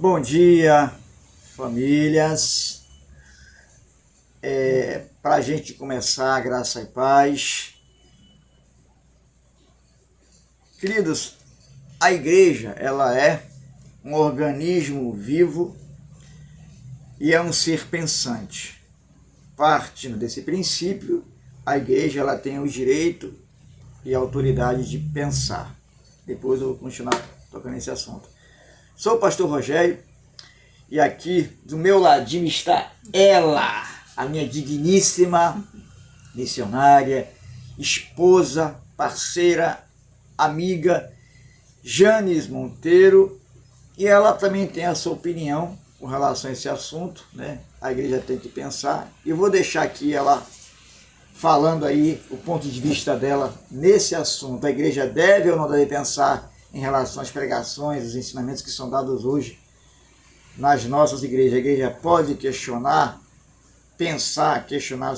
Bom dia, famílias. Para a gente começar, graça e paz. Queridos, a igreja, ela é um organismo vivo e é um ser pensante. Partindo desse princípio, a igreja ela tem o direito e a autoridade de pensar. Depois eu vou continuar tocando nesse assunto. Sou o pastor Rogério e aqui do meu ladinho está ela, a minha digníssima missionária, esposa, parceira, amiga, Janes Monteiro, e ela também tem a sua opinião com relação a esse assunto, né? A igreja tem que pensar. Eu vou deixar aqui ela falando aí o ponto de vista dela nesse assunto. A igreja deve ou não deve pensar em relação às pregações, os ensinamentos que são dados hoje nas nossas igrejas. A igreja pode questionar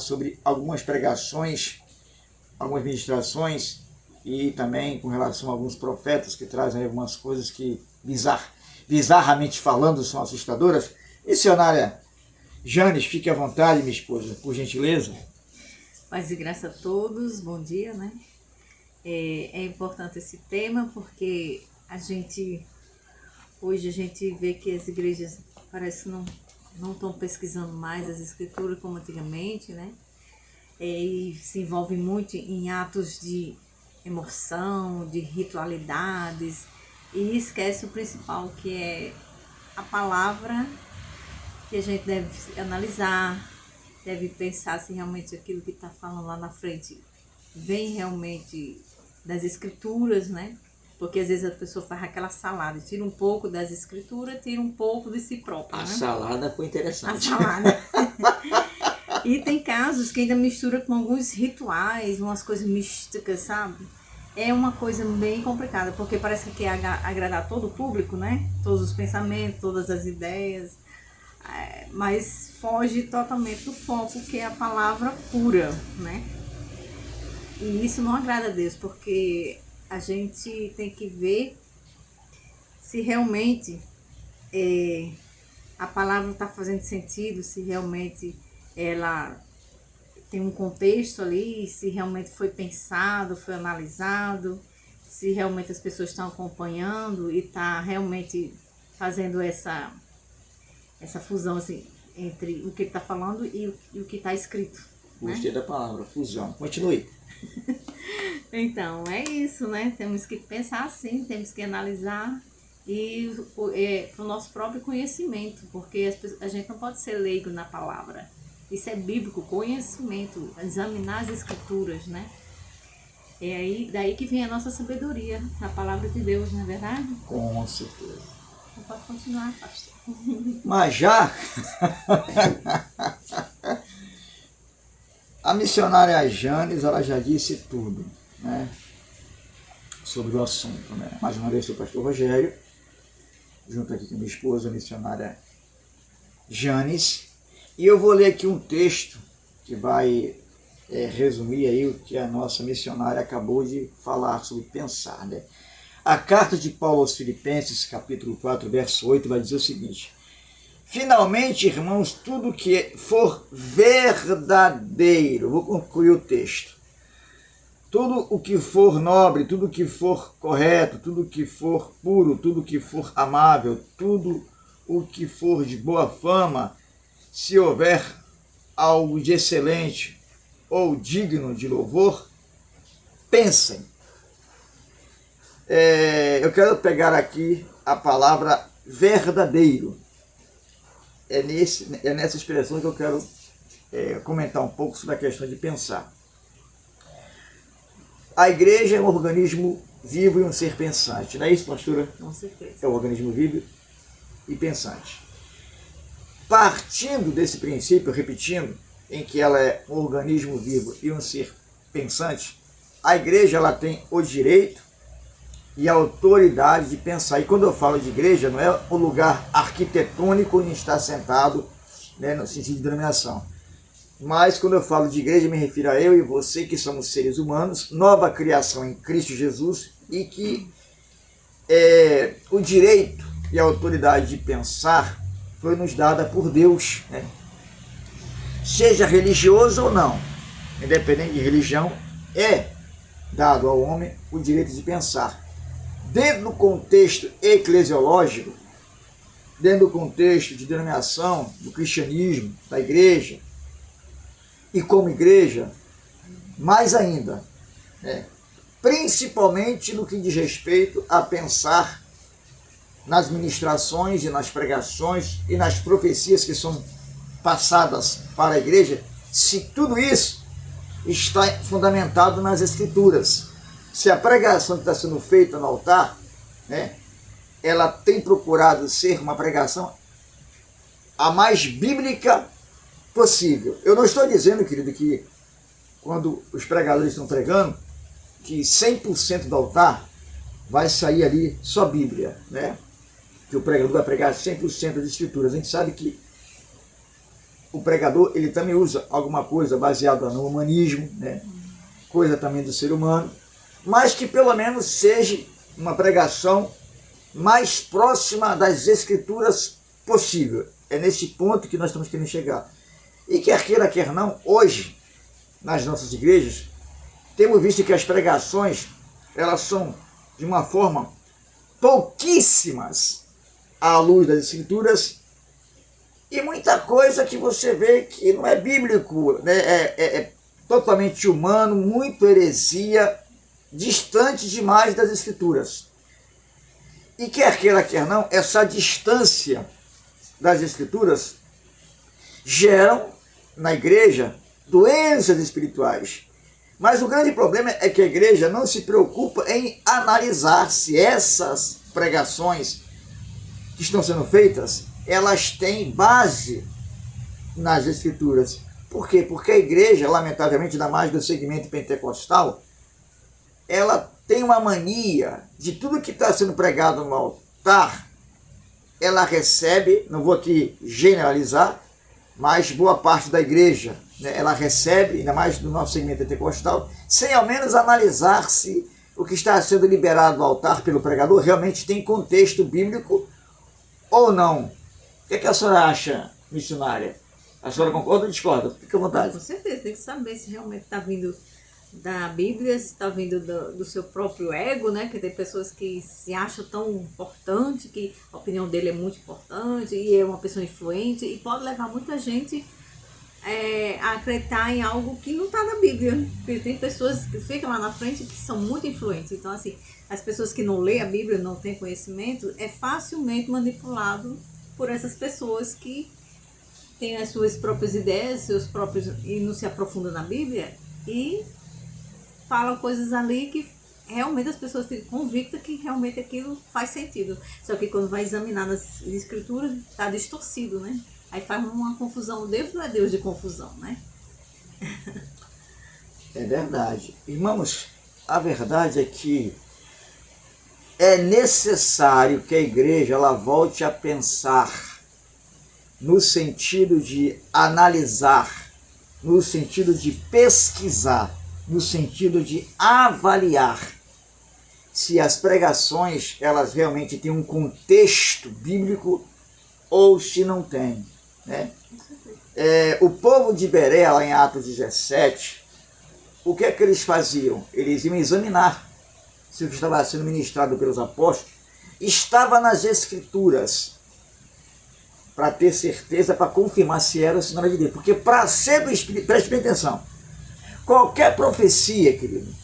sobre algumas pregações, algumas ministrações e também com relação a alguns profetas que trazem algumas coisas que, bizarramente falando, são assustadoras. Missionária Janes, fique à vontade, minha esposa, por gentileza. Paz e graça a todos, bom dia, né? É importante esse tema porque hoje a gente vê que as igrejas parece que não estão pesquisando mais as escrituras como antigamente, né? E se envolvem muito em atos de emoção, de ritualidades e esquece o principal, que é a palavra, que a gente deve analisar, deve pensar se realmente aquilo que está falando lá na frente vem realmente das escrituras, né? Porque às vezes a pessoa faz aquela salada, tira um pouco das escrituras, tira um pouco de si própria, A né? salada foi interessante. A salada. E tem casos que ainda mistura com alguns rituais, umas coisas místicas, sabe? É uma coisa bem complicada, porque parece que quer agradar todo o público, né? Todos os pensamentos, todas as ideias, mas foge totalmente do foco, que é a palavra pura, né? E isso não agrada a Deus, porque a gente tem que ver se realmente a palavra está fazendo sentido, se realmente ela tem um contexto ali, se realmente foi pensado, foi analisado, se realmente as pessoas estão acompanhando e está realmente fazendo essa fusão assim, entre o que ele está falando e o que está escrito. Gostei da palavra, fusão. Continue. Então, é isso, né? Temos que pensar assim, temos que analisar e para o nosso próprio conhecimento, porque a gente não pode ser leigo na palavra. Isso é bíblico, conhecimento, examinar as escrituras, né? É aí, daí que vem a nossa sabedoria, a palavra de Deus, não é verdade? Com certeza. Então pode continuar, pastor. Mas já a missionária Janes, ela já disse tudo, né, sobre o assunto, né? Mais uma vez, sou o pastor Rogério, junto aqui com minha esposa, a missionária Janes, e eu vou ler aqui um texto que vai resumir aí o que a nossa missionária acabou de falar sobre pensar, né? A carta de Paulo aos Filipenses, capítulo 4, verso 8, vai dizer o seguinte: finalmente, irmãos, tudo que for verdadeiro, vou concluir o texto, tudo o que for nobre, tudo o que for correto, tudo o que for puro, tudo o que for amável, tudo o que for de boa fama, se houver algo de excelente ou digno de louvor, pensem. Eu quero pegar aqui a palavra verdadeiro. É nessa expressão que eu quero comentar um pouco sobre a questão de pensar. A igreja é um organismo vivo e um ser pensante, não é isso, pastora? Com certeza. É um organismo vivo e pensante. Partindo desse princípio, repetindo, em que ela é um organismo vivo e um ser pensante, a igreja ela tem o direito e a autoridade de pensar. E quando eu falo de igreja, não é o lugar arquitetônico onde está sentado, né, no sentido de denominação. Mas quando eu falo de igreja, me refiro a eu e você, que somos seres humanos, nova criação em Cristo Jesus, e que o direito e a autoridade de pensar foi nos dada por Deus, né? Seja religioso ou não, independente de religião, é dado ao homem o direito de pensar. Dentro do contexto eclesiológico, dentro do contexto de denominação do cristianismo, da igreja, e como igreja, mais ainda, né? Principalmente no que diz respeito a pensar nas ministrações e nas pregações e nas profecias que são passadas para a igreja, se tudo isso está fundamentado nas Escrituras. Se a pregação que está sendo feita no altar, né, ela tem procurado ser uma pregação a mais bíblica possível. Eu não estou dizendo, querido, que quando os pregadores estão pregando, que 100% do altar vai sair ali só Bíblia, né? Que o pregador vai pregar 100% das Escrituras. A gente sabe que o pregador, ele também usa alguma coisa baseada no humanismo, né? Coisa também do ser humano, mas que pelo menos seja uma pregação mais próxima das Escrituras possível. É nesse ponto que nós estamos querendo chegar. E quer queira, quer não, hoje, nas nossas igrejas, temos visto que as pregações, elas são de uma forma pouquíssimas à luz das Escrituras, e muita coisa que você vê que não é bíblico, né? É totalmente humano, muito heresia, distante demais das Escrituras. E quer queira, quer não, essa distância das Escrituras geram na igreja doenças espirituais. Mas o grande problema é que a igreja não se preocupa em analisar se essas pregações que estão sendo feitas, elas têm base nas Escrituras. Por quê? Porque a igreja, lamentavelmente, ainda mais do segmento pentecostal, ela tem uma mania de tudo que está sendo pregado no altar, ela recebe, não vou aqui generalizar, mas boa parte da igreja, né, ela recebe, ainda mais do nosso segmento pentecostal, sem ao menos analisar se o que está sendo liberado no altar pelo pregador realmente tem contexto bíblico ou não. O que a senhora acha, missionária? A senhora concorda ou discorda? Fique à vontade. Com certeza, tem que saber se realmente está vindo da Bíblia, se está vindo do seu próprio ego, né? Porque tem pessoas que se acham tão importante, que a opinião dele é muito importante, e é uma pessoa influente, e pode levar muita gente a acreditar em algo que não está na Bíblia. Porque tem pessoas que ficam lá na frente que são muito influentes. Então, assim, as pessoas que não lêem a Bíblia, não têm conhecimento, é facilmente manipulado por essas pessoas que têm as suas próprias ideias, seus próprios, e não se aprofundam na Bíblia, e falam coisas ali que realmente as pessoas ficam convictas que realmente aquilo faz sentido. Só que quando vai examinar nas escrituras, está distorcido, né? Aí faz uma confusão. Deus não é Deus de confusão, né? É verdade. Irmãos, a verdade é que é necessário que a igreja ela volte a pensar no sentido de analisar, no sentido de pesquisar, no sentido de avaliar se as pregações elas realmente têm um contexto bíblico ou se não têm, né? O povo de Beré, lá em Atos 17, o que é que eles faziam? Eles iam examinar se o que estava sendo ministrado pelos apóstolos estava nas Escrituras, para ter certeza, para confirmar se era o sinal de Deus. Porque para ser do Espírito, preste bem atenção, qualquer profecia, querido,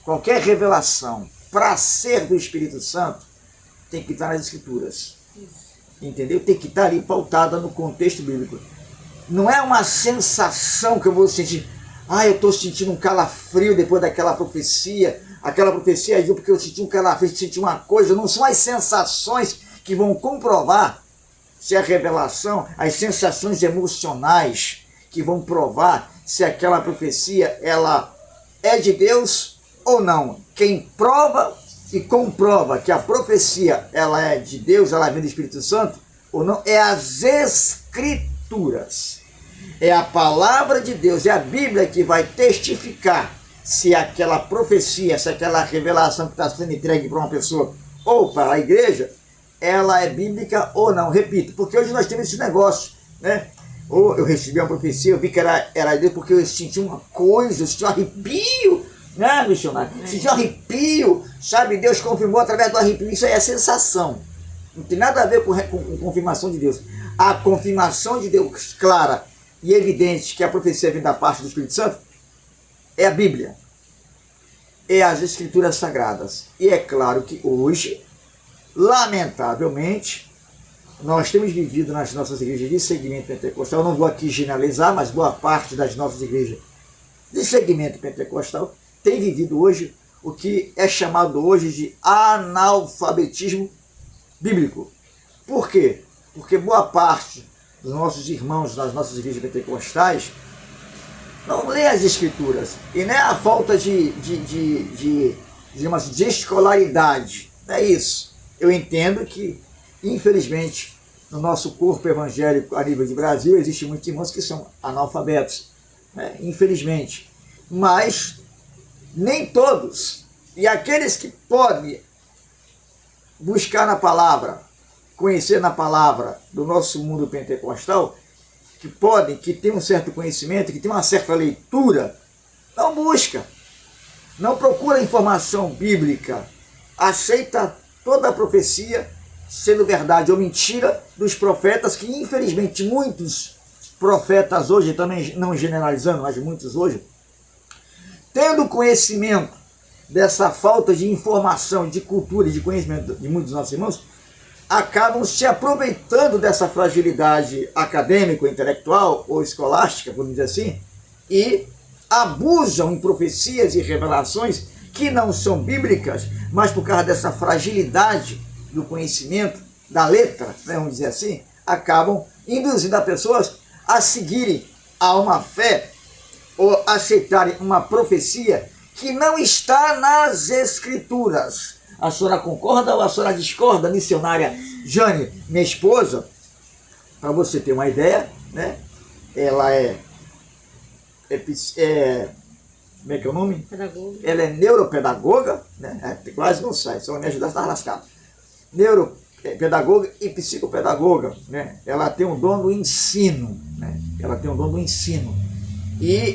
qualquer revelação, para ser do Espírito Santo, tem que estar nas Escrituras. Entendeu? Tem que estar ali pautada no contexto bíblico. Não é uma sensação que eu vou sentir, eu estou sentindo um calafrio depois daquela profecia, aquela profecia agiu porque eu senti um calafrio, senti uma coisa. Não são as sensações que vão comprovar se a revelação, as sensações emocionais que vão provar se aquela profecia ela é de Deus ou não. Quem prova e comprova que a profecia ela é de Deus, ela vem do Espírito Santo ou não, é as Escrituras. É a palavra de Deus, é a Bíblia que vai testificar se aquela profecia, se aquela revelação que está sendo entregue para uma pessoa ou para a igreja ela é bíblica ou não. Repito, porque hoje nós temos esse negócio, né? Ou eu recebi uma profecia, eu vi que era Deus porque eu senti uma coisa, eu senti um arrepio, né, missionário? Senti um arrepio, sabe? Deus confirmou através do arrepio. Isso aí é sensação. Não tem nada a ver com confirmação de Deus. A confirmação de Deus clara e evidente que a profecia vem da parte do Espírito Santo é a Bíblia, é as Escrituras Sagradas. E é claro que hoje, lamentavelmente, nós temos vivido nas nossas igrejas de segmento pentecostal, eu não vou aqui generalizar, mas boa parte das nossas igrejas de segmento pentecostal tem vivido hoje o que é chamado hoje de analfabetismo bíblico. Por quê? Porque boa parte dos nossos irmãos das nossas igrejas pentecostais não lê as Escrituras. E não é a falta de escolaridade. Não é isso. Eu entendo que, infelizmente, no nosso corpo evangélico a nível de Brasil, existem muitos irmãos que são analfabetos, né? Infelizmente. Mas nem todos. E aqueles que podem buscar na palavra, conhecer na palavra do nosso mundo pentecostal, que tem um certo conhecimento, que tem uma certa leitura, não busca, não procura informação bíblica, aceita toda a profecia, sendo verdade ou mentira, dos profetas, que infelizmente muitos profetas hoje, também não generalizando, mas muitos hoje, tendo conhecimento dessa falta de informação, de cultura e de conhecimento de muitos dos nossos irmãos, acabam se aproveitando dessa fragilidade acadêmica, intelectual ou escolástica, vamos dizer assim, e abusam em profecias e revelações que não são bíblicas, mas por causa dessa fragilidade do conhecimento, da letra, né, vamos dizer assim, acabam induzindo as pessoas a seguirem a uma fé ou aceitarem uma profecia que não está nas Escrituras. A senhora concorda ou a senhora discorda, missionária Jane, minha esposa? Para você ter uma ideia, né? Ela como é que é o nome? Pedagoga. Ela é neuropedagoga, né? Quase não sai, só me ajudar a estar lascado. Neuropedagoga e psicopedagoga, né? Ela tem um dom do ensino, né? Ela tem um dom do ensino. E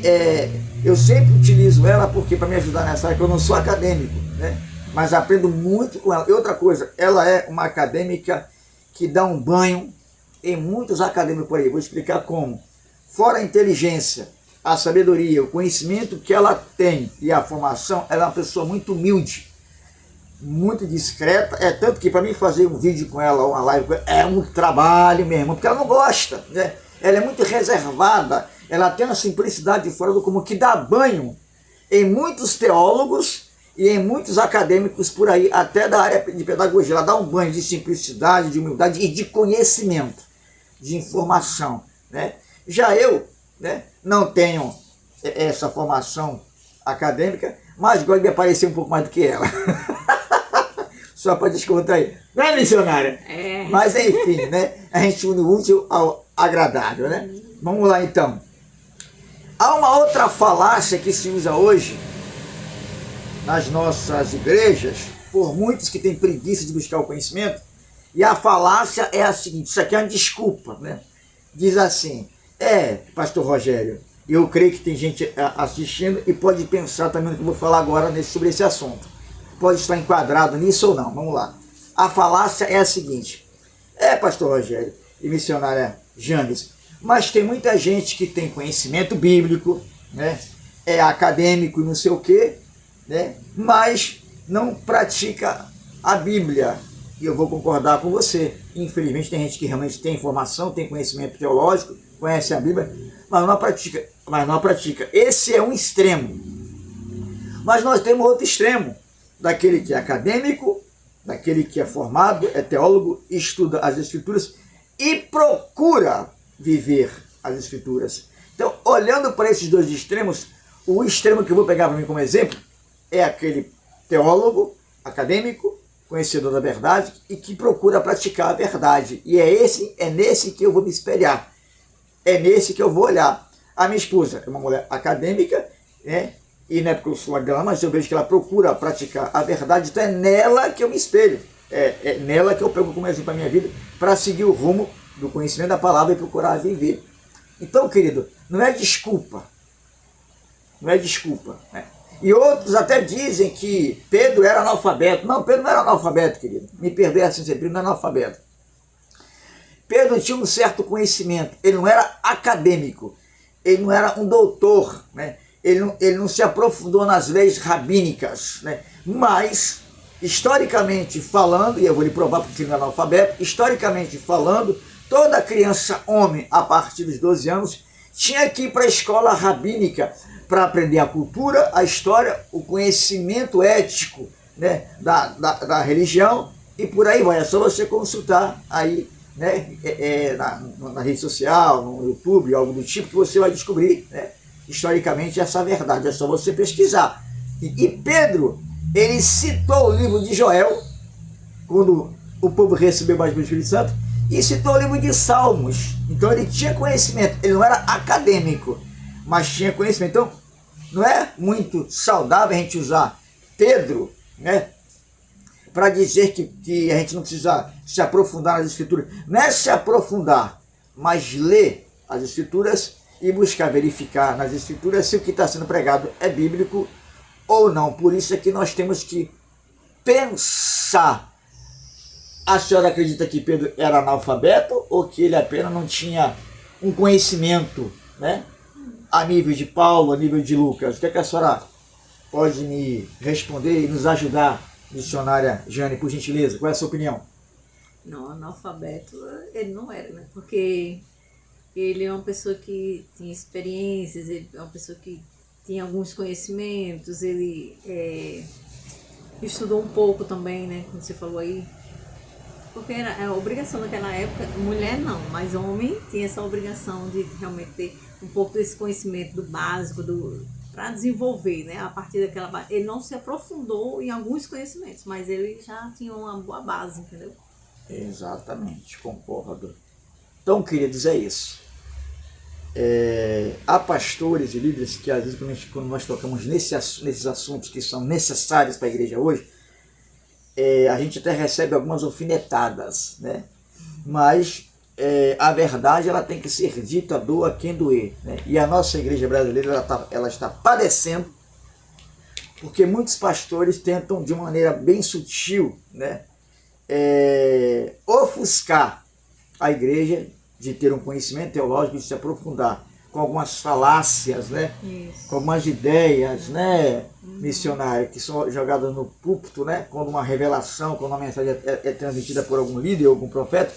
eu sempre utilizo ela porque para me ajudar nessa área, que eu não sou acadêmico, né? Mas aprendo muito com ela. E outra coisa, ela é uma acadêmica que dá um banho em muitos acadêmicos por aí. Vou explicar como. Fora a inteligência, a sabedoria, o conhecimento que ela tem e a formação, ela é uma pessoa muito humilde, muito discreta. É tanto que para mim fazer um vídeo com ela, uma live com ela, é um trabalho mesmo, porque ela não gosta, né? Ela é muito reservada, ela tem uma simplicidade fora do comum que dá banho em muitos teólogos e em muitos acadêmicos por aí, até da área de pedagogia. Ela dá um banho de simplicidade, de humildade e de conhecimento, de informação, né? Já eu, né, não tenho essa formação acadêmica, mas gosto de aparecer um pouco mais do que ela. Só para descontrair. Não é, missionária? É. Mas enfim, né? A gente une o útil ao agradável, né? Vamos lá então. Há uma outra falácia que se usa hoje nas nossas igrejas, por muitos que têm preguiça de buscar o conhecimento, e a falácia é a seguinte, isso aqui é uma desculpa, né? Diz assim, pastor Rogério, eu creio que tem gente assistindo e pode pensar também no que eu vou falar agora sobre esse assunto. Pode estar enquadrado nisso ou não, vamos lá. A falácia é a seguinte, pastor Rogério e missionária Janes, mas tem muita gente que tem conhecimento bíblico, né? É acadêmico e não sei o quê, né? Mas não pratica a Bíblia. E eu vou concordar com você. Infelizmente tem gente que realmente tem informação, tem conhecimento teológico, conhece a Bíblia, mas não pratica. Esse é um extremo. Mas nós temos outro extremo, daquele que é acadêmico, daquele que é formado, é teólogo, estuda as Escrituras e procura viver as Escrituras. Então, olhando para esses dois extremos, o extremo que eu vou pegar para mim como exemplo é aquele teólogo, acadêmico, conhecedor da verdade e que procura praticar a verdade. E é nesse que eu vou me espelhar. É nesse que eu vou olhar. A minha esposa é uma mulher acadêmica, né? E não é porque eu sou dela, mas eu vejo que ela procura praticar a verdade, então é nela que eu me espelho. é nela que eu pego como exemplo a minha vida para seguir o rumo do conhecimento da palavra e procurar viver. Então, querido, não é desculpa. Não é desculpa, né? E outros até dizem que Pedro era analfabeto. Não, Pedro não era analfabeto, querido. Me perdoe assim, Pedro não era analfabeto. Pedro tinha um certo conhecimento. Ele não era acadêmico. Ele não era um doutor, né? Ele não se aprofundou nas leis rabínicas, né? Mas, historicamente falando, e eu vou lhe provar porque ele não é analfabeto, historicamente falando, toda criança homem, a partir dos 12 anos, tinha que ir para a escola rabínica para aprender a cultura, a história, o conhecimento ético, né, da religião, e por aí vai. É só você consultar aí, né, na rede social, no YouTube, algo do tipo, que você vai descobrir, né, historicamente essa verdade. É só você pesquisar. E Pedro, ele citou o livro de Joel, quando o povo recebeu mais do Espírito Santo, e citou o livro de Salmos. Então ele tinha conhecimento. Ele não era acadêmico, mas tinha conhecimento. Então não é muito saudável a gente usar Pedro, né, para dizer que a gente não precisa se aprofundar nas Escrituras. Não é se aprofundar, mas ler as Escrituras e buscar verificar nas Escrituras se o que está sendo pregado é bíblico ou não. Por isso é que nós temos que pensar. A senhora acredita que Pedro era analfabeto ou que ele apenas não tinha um conhecimento, né, a nível de Paulo, a nível de Lucas? O que é que a senhora pode me responder e nos ajudar, missionária Jane, por gentileza? Qual é a sua opinião? Não, analfabeto ele não era, né? Porque ele é uma pessoa que tinha experiências, ele é uma pessoa que tinha alguns conhecimentos, ele estudou um pouco também, né? Como você falou aí. Porque era a obrigação naquela época, mulher não, mas homem tinha essa obrigação de realmente ter um pouco desse conhecimento do básico, para desenvolver, né? A partir daquela base. Ele não se aprofundou em alguns conhecimentos, mas ele já tinha uma boa base, entendeu? Exatamente, concordo. Então, queridos, é isso. Há pastores e líderes que, às vezes, quando nós tocamos nesses assuntos que são necessários para a igreja hoje, a gente até recebe algumas alfinetadas, né? Mas a verdade ela tem que ser dita, doa quem doer, né? E a nossa igreja brasileira ela está padecendo porque muitos pastores tentam de uma maneira bem sutil, né, ofuscar a igreja de ter um conhecimento teológico, de se aprofundar com algumas falácias, né? Isso. Com algumas ideias, né, missionárias, que são jogadas no púlpito, né, quando uma revelação, quando uma mensagem é transmitida por algum líder ou algum profeta,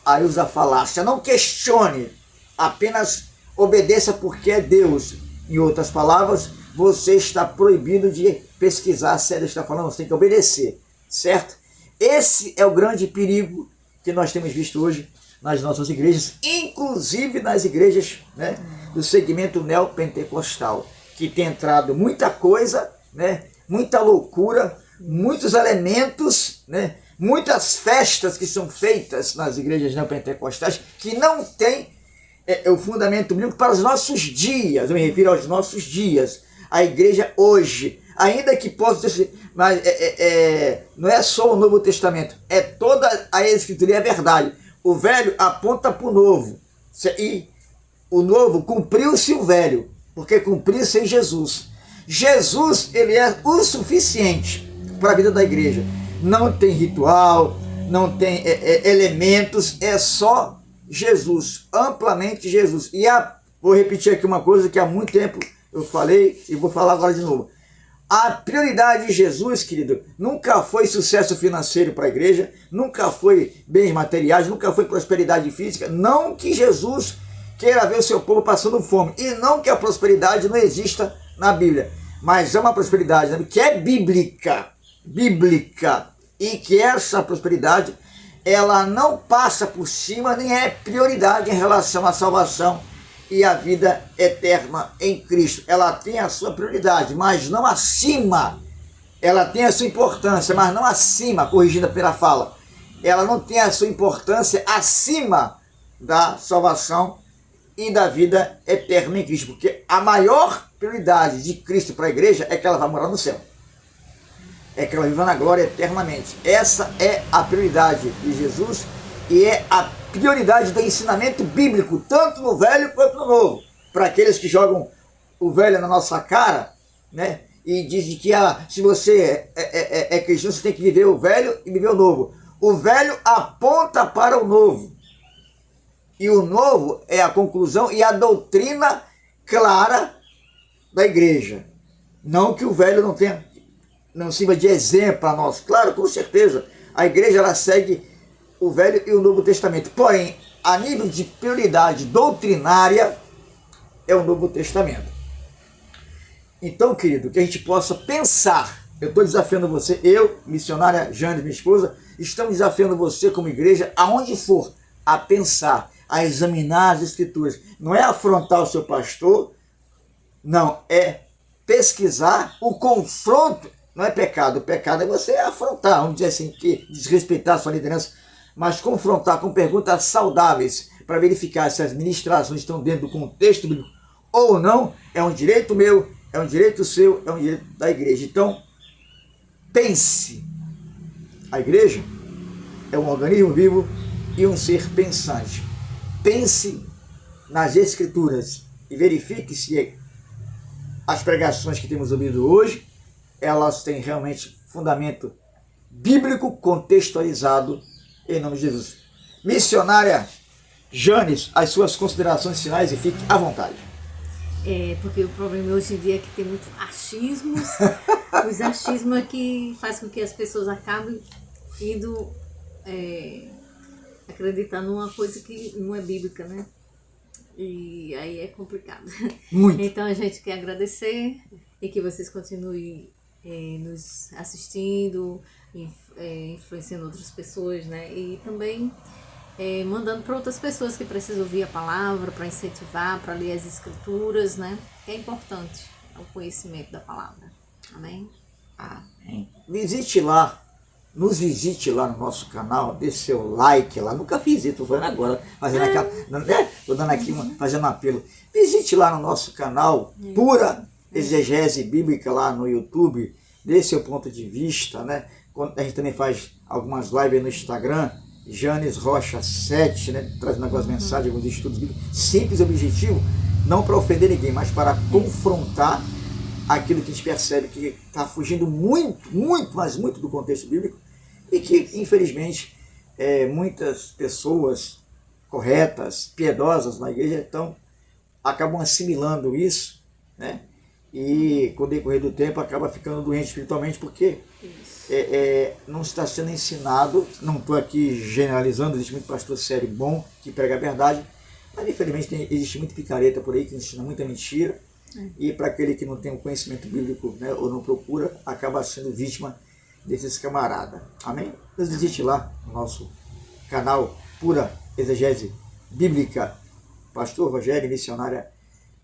aí usa a falácia. Não questione, apenas obedeça porque é Deus. Em outras palavras, você está proibido de pesquisar se ele está falando, você tem que obedecer, certo? Esse é o grande perigo que nós temos visto hoje nas nossas igrejas, inclusive nas igrejas, né, do segmento neopentecostal, que tem entrado muita coisa, né, muita loucura, muitos elementos, né, muitas festas que são feitas nas igrejas neopentecostais que não tem o fundamento bíblico para os nossos dias. Eu me refiro aos nossos dias. A igreja hoje, ainda que possa ter, mas não é só o Novo Testamento, é toda a Escritura, e é verdade. O velho aponta para o novo, e o novo cumpriu-se o velho, porque cumpriu-se em Jesus. Jesus, ele é o suficiente para a vida da igreja. Não tem ritual, não tem elementos, é só Jesus, amplamente Jesus. E vou repetir aqui uma coisa que há muito tempo eu falei e vou falar agora de novo. A prioridade de Jesus, querido, nunca foi sucesso financeiro para a igreja, nunca foi bens materiais, nunca foi prosperidade física. Não que Jesus queira ver o seu povo passando fome, e não que a prosperidade não exista na Bíblia, mas é uma prosperidade, né, que é bíblica, e que essa prosperidade ela não passa por cima, nem é prioridade em relação à salvação e a vida eterna em Cristo. Ela tem a sua prioridade, mas não acima. Ela tem a sua importância, mas não acima, corrigida pela fala. Ela não tem a sua importância acima da salvação e da vida eterna em Cristo, porque a maior prioridade de Cristo para a igreja é que ela vai morar no céu. é que ela viva na glória eternamente. Essa é a prioridade de Jesus e é a prioridade do ensinamento bíblico, tanto no Velho quanto no Novo. Para aqueles que jogam o velho na nossa cara, né? E dizem que se você é cristão, você tem que viver o velho e viver o novo. O velho aponta para o novo. E o novo é a conclusão e a doutrina clara da igreja. Não que o velho não sirva de exemplo para nós. Claro, com certeza, a igreja ela segue o Velho e o Novo Testamento. Porém, a nível de prioridade doutrinária, é o Novo Testamento. Então, querido, que a gente possa pensar. Eu estou desafiando você, eu, missionária Jane, minha esposa, estamos desafiando você como igreja, aonde for, a pensar, a examinar as Escrituras. Não é afrontar o seu pastor, não, é pesquisar o confronto. Não é pecado, o pecado é você afrontar, vamos dizer assim, que desrespeitar a sua liderança, mas confrontar com perguntas saudáveis para verificar se as ministrações estão dentro do contexto bíblico ou não. É um direito meu, é um direito seu, é um direito da igreja. Então, pense. A igreja é um organismo vivo e um ser pensante. Pense nas Escrituras e verifique se as pregações que temos ouvido hoje, elas têm realmente fundamento bíblico contextualizado em nome de Jesus. Missionária Janes, as suas considerações finais e fique à vontade. Porque o problema hoje em dia é que tem muitos achismos. Os achismos é que faz com que as pessoas acabem indo acreditar numa coisa que não é bíblica, né? E aí é complicado. Muito. Então a gente quer agradecer e que vocês continuem nos assistindo, influenciando outras pessoas, né? E também mandando para outras pessoas que precisam ouvir a palavra, para incentivar, para ler as Escrituras, né? É importante o conhecimento da palavra. Amém? Amém. Visite lá, nos visite lá no nosso canal, dê seu like lá. Nunca fiz isso, estou fazendo agora, fazendo aquela, né? Estou dando aqui, fazendo um apelo. Visite lá no nosso canal, Pura Exegese Bíblica lá no YouTube, dê seu ponto de vista, né? A gente também faz algumas lives no Instagram, Janes Rocha 7, né? Trazendo algumas mensagens, alguns estudos bíblicos. Simples objetivo, não para ofender ninguém, mas para confrontar aquilo que a gente percebe que está fugindo muito, mas muito do contexto bíblico e que, infelizmente, muitas pessoas corretas, piedosas na igreja acabam assimilando isso, né? E, com o decorrer do tempo, acaba ficando doente espiritualmente porque não está sendo ensinado. Não estou aqui generalizando, existe muito pastor sério bom que prega a verdade, mas, infelizmente, existe muito picareta por aí que ensina muita mentira. E para aquele que não tem o conhecimento bíblico, né, ou não procura, acaba sendo vítima desses camaradas. Amém? Nos visite lá no nosso canal Pura Exegese Bíblica. Pastor Rogério, missionária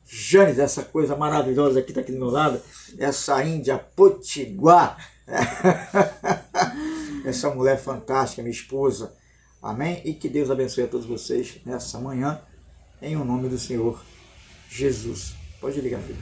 Janes, essa coisa maravilhosa que está aqui do meu lado, essa índia potiguar, essa mulher fantástica, minha esposa. Amém? E que Deus abençoe a todos vocês nessa manhã, em o nome do Senhor Jesus. Pode ligar, filho.